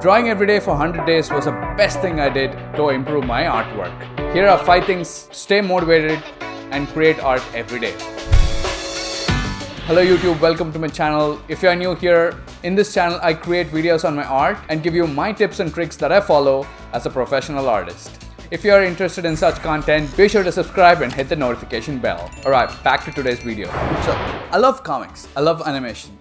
Drawing every day for 100 days was the best thing I did to improve my artwork. Here are 5 things to stay motivated and create art every day. Hello YouTube, welcome to my channel. If you are new here, in this channel I create videos on my art and give you my tips and tricks that I follow as a professional artist. If you are interested in such content, be sure to subscribe and hit the notification bell. Alright, back to today's video. So, I love comics, I love animation.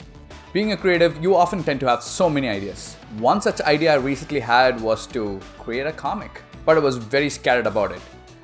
Being a creative, you often tend to have so many ideas. One such idea I recently had was to create a comic, but I was very scared about it.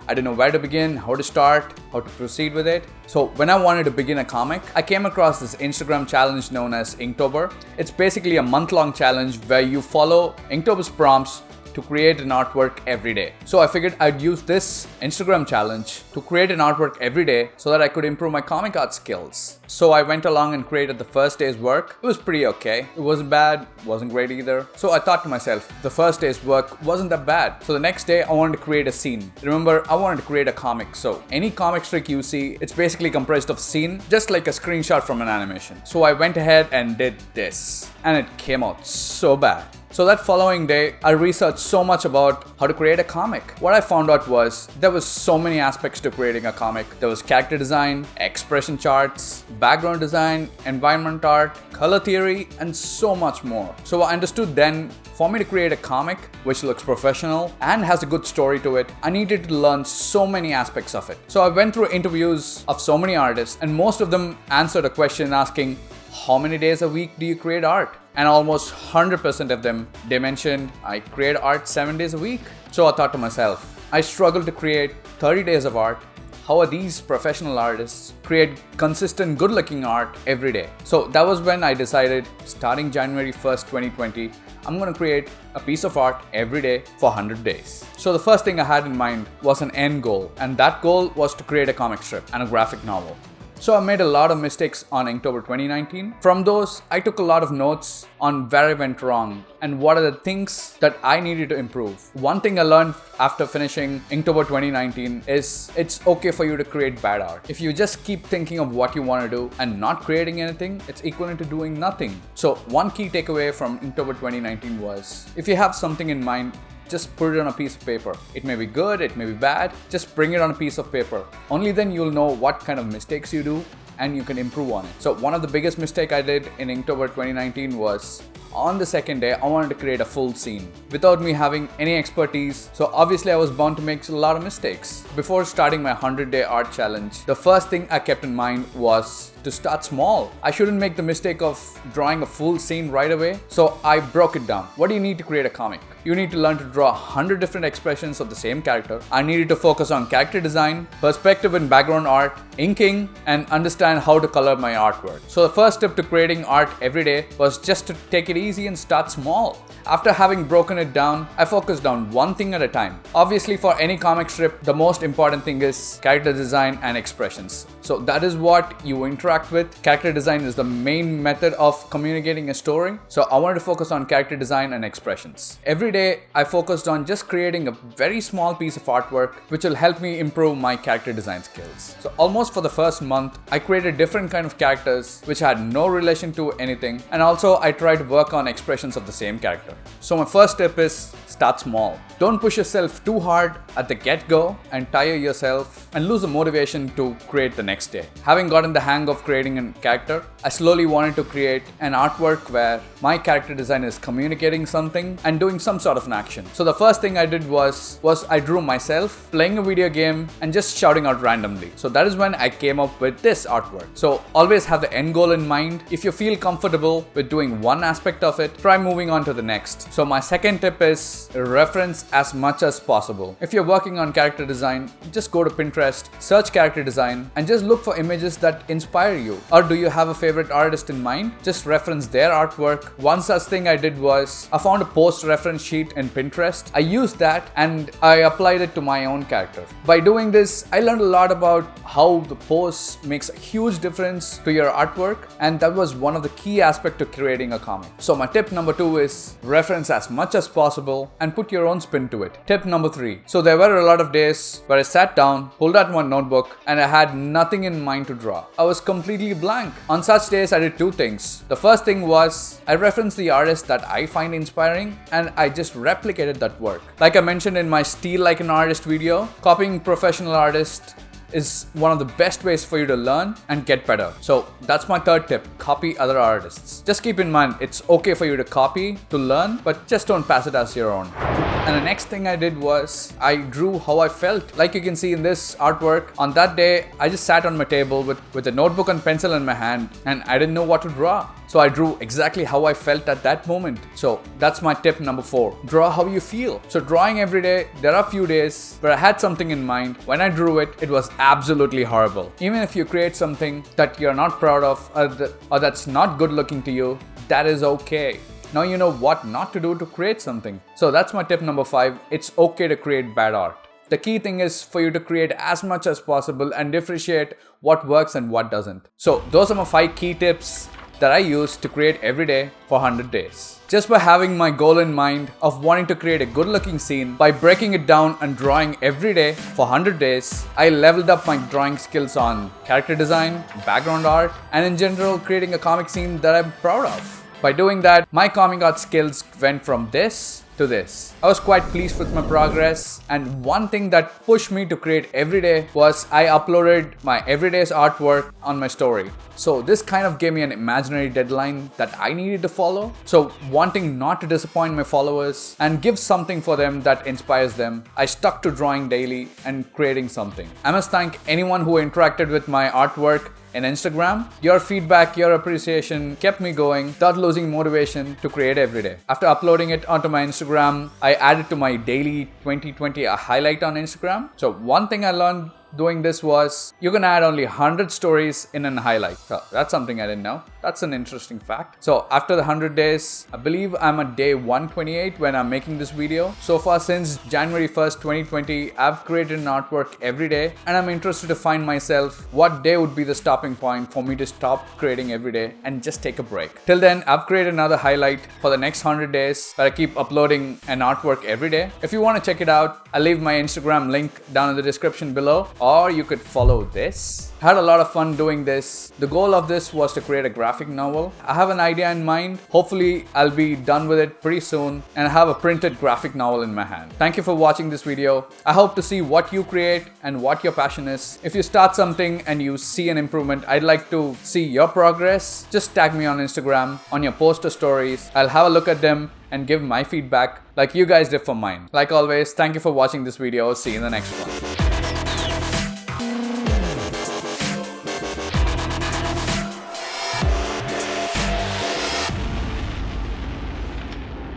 I didn't know where to begin, how to start, how to proceed with it. So when I wanted to begin a comic, I came across this Instagram challenge known as Inktober. It's basically a month-long challenge where you follow Inktober's prompts to create an artwork every day. So I figured I'd use this Instagram challenge to create an artwork every day so that I could improve my comic art skills. So I went along and created the first day's work. It was pretty okay. It wasn't bad, wasn't great either. So I thought to myself, the first day's work wasn't that bad. So the next day I wanted to create a scene. Remember, I wanted to create a comic. So any comic strip you see, it's basically comprised of scene, just like a screenshot from an animation. So I went ahead and did this, and it came out so bad. So that following day, I researched so much about how to create a comic. What I found out was there was so many aspects to creating a comic. There was character design, expression charts, background design, environment art, color theory, and so much more. So I understood then, for me to create a comic which looks professional and has a good story to it, I needed to learn so many aspects of it. So I went through interviews of so many artists, and most of them answered a question asking, how many days a week do you create art? And almost 100% of them, they mentioned, I create art 7 days a week. So I thought to myself, I struggle to create 30 days of art. How are these professional artists create consistent, good-looking art every day? So that was when I decided, starting January 1st, 2020, I'm going to create a piece of art every day for 100 days. So the first thing I had in mind was an end goal, and that goal was to create a comic strip and a graphic novel. So I made a lot of mistakes on Inktober 2019. From those, I took a lot of notes on where I went wrong and what are the things that I needed to improve. One thing I learned after finishing Inktober 2019 is it's okay for you to create bad art. If you just keep thinking of what you want to do and not creating anything, it's equivalent to doing nothing. So one key takeaway from Inktober 2019 was, if you have something in mind, just put it on a piece of paper. It may be good, it may be bad, just bring it on a piece of paper. Only then you'll know what kind of mistakes you do and you can improve on it. So one of the biggest mistakes I did in Inktober 2019 was, on the second day, I wanted to create a full scene without me having any expertise. So obviously I was bound to make a lot of mistakes. Before starting my 100-day art challenge, the first thing I kept in mind was to start small. I shouldn't make the mistake of drawing a full scene right away. So I broke it down. What do you need to create a comic? You need to learn to draw 100 different expressions of the same character. I needed to focus on character design, perspective and background art, inking, and understand how to color my artwork. So the first step to creating art every day was just to take it easy and start small. After having broken it down, I focused on one thing at a time. Obviously, for any comic strip, the most important thing is character design and expressions. So that is what you interact with. Character design is the main method of communicating a story. So I wanted to focus on character design and expressions. Every day, I focused on just creating a very small piece of artwork which will help me improve my character design skills. So almost for the first month, I created different kind of characters which had no relation to anything, and also I tried to work on expressions of the same character. So my first step is start small. Don't push yourself too hard at the get-go and tire yourself and lose the motivation to create the next day. Having gotten the hang of creating a character, I slowly wanted to create an artwork where my character design is communicating something and doing some sort of an action. So the first thing I did was I drew myself playing a video game and just shouting out randomly. So that is when I came up with this artwork. So always have the end goal in mind. If you feel comfortable with doing one aspect of it, try moving on to the next. So my second tip is reference as much as possible. If you're working on character design, just go to Pinterest, search character design, and just look for images that inspire you. Or do you have a favorite artist in mind? Just reference their artwork. One such thing I did was I found a post reference sheet in Pinterest. I used that and I applied it to my own character. By doing this, I learned a lot about how the post makes a huge difference to your artwork, and that was one of the key aspects to creating a comic. So my tip number 2 is reference as much as possible. simple and put your own spin to it. Tip number 3. So there were a lot of days where I sat down, pulled out my notebook, and I had nothing in mind to draw. I was completely blank. On such days, I did 2 things. The first thing was I referenced the artist that I find inspiring and I just replicated that work. Like I mentioned in my Steal Like an Artist video, copying professional artists is one of the best ways for you to learn and get better. So that's my third tip: copy other artists. Just keep in mind, it's okay for you to copy to learn, but just don't pass it as your own. And the next thing I did was I drew how I felt. Like you can see in this artwork, on that day, I just sat on my table with a notebook and pencil in my hand and I didn't know what to draw. So I drew exactly how I felt at that moment. So that's my tip number 4. Draw how you feel. So drawing every day, there are a few days where I had something in mind. When I drew it, it was absolutely horrible. Even if you create something that you're not proud of or that's not good looking to you, that is okay. Now you know what not to do to create something. So that's my tip number 5. It's okay to create bad art. The key thing is for you to create as much as possible and differentiate what works and what doesn't. So those are my 5 key tips that I use to create every day for 100 days. Just by having my goal in mind of wanting to create a good looking scene, by breaking it down and drawing every day for 100 days, I leveled up my drawing skills on character design, background art, and in general creating a comic scene that I'm proud of. By doing that, my comic art skills went from this to this. I was quite pleased with my progress, and one thing that pushed me to create every day was I uploaded my everyday's artwork on my story. So this kind of gave me an imaginary deadline that I needed to follow. So wanting not to disappoint my followers and give something for them that inspires them, I stuck to drawing daily and creating something. I must thank anyone who interacted with my artwork in Instagram. Your feedback, your appreciation kept me going without losing motivation to create every day. After uploading it onto my Instagram, I added to my daily 2020 a highlight on Instagram. So one thing I learned doing this was you can add only 100 stories in an highlight. So that's something I didn't know. That's an interesting fact. So after the 100 days, I believe I'm at day 128 when I'm making this video. So far since January 1st, 2020, I've created an artwork every day, and I'm interested to find myself what day would be the stopping point for me to stop creating every day and just take a break. Till then, I've created another highlight for the next 100 days where I keep uploading an artwork every day. If you want to check it out, I'll leave my Instagram link down in the description below, or you could follow this. I had a lot of fun doing this. The goal of this was to create a graphic novel. I have an idea in mind. Hopefully, I'll be done with it pretty soon and have a printed graphic novel in my hand. Thank you for watching this video. I hope to see what you create and what your passion is. If you start something and you see an improvement, I'd like to see your progress. Just tag me on Instagram on your post or stories. I'll have a look at them and give my feedback like you guys did for mine. Like always, thank you for watching this video. See you in the next one.